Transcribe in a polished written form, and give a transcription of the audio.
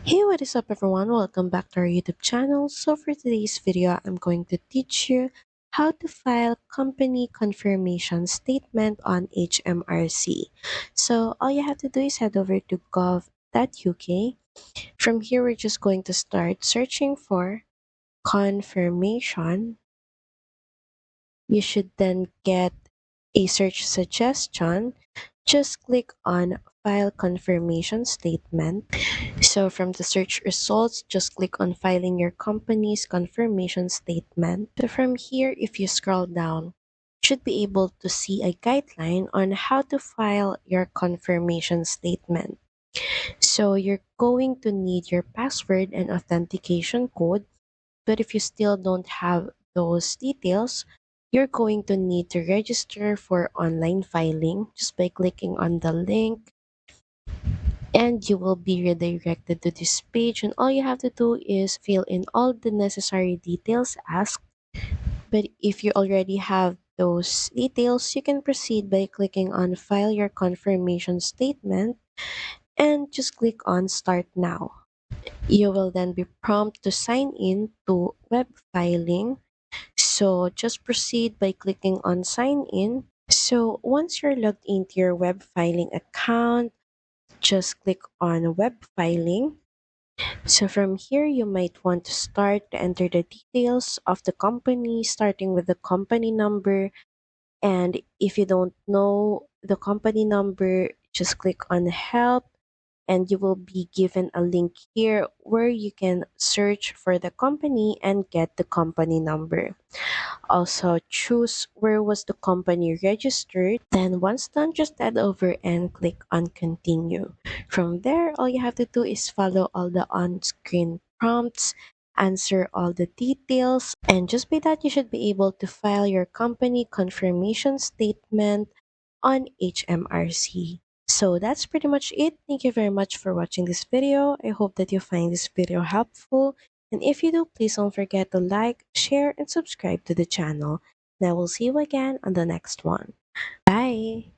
Hey, what is up everyone? Welcome back to our YouTube channel. So for today's video, I'm going to teach you how to file company confirmation statement on HMRC. So all you have to do is head over to gov.uk. From here, we're just going to start searching for confirmation. You should then get a search suggestion. Just click on file confirmation statement. So from the search results, just click on filing your company's confirmation statement. So from here, if you scroll down, you should be able to see a guideline on how to file your confirmation statement. So you're going to need your password and authentication code, but if you still don't have those details, you're going to need to register for online filing just by clicking on the link, and you will be redirected to this page, and all you have to do is fill in all the necessary details asked. But if you already have those details, you can proceed by clicking on file your confirmation statement and just click on start now. You will then be prompted to sign in to web filing, so just proceed by clicking on sign in. So once you're logged into your web filing account, just click on web filing. So from here, you might want to start to enter the details of the company, starting with the company number. And if you don't know the company number, just click on help, and you will be given a link here where you can search for the company and get the company number. Also, choose where was the company registered. Then once done, just head over and click on continue. From there, all you have to do is follow all the on-screen prompts, answer all the details, and just by that, you should be able to file your company confirmation statement on HMRC. So that's pretty much it. Thank you very much for watching this video. I hope that you find this video helpful. And if you do, please don't forget to like, share, and subscribe to the channel. And I will see you again on the next one. Bye!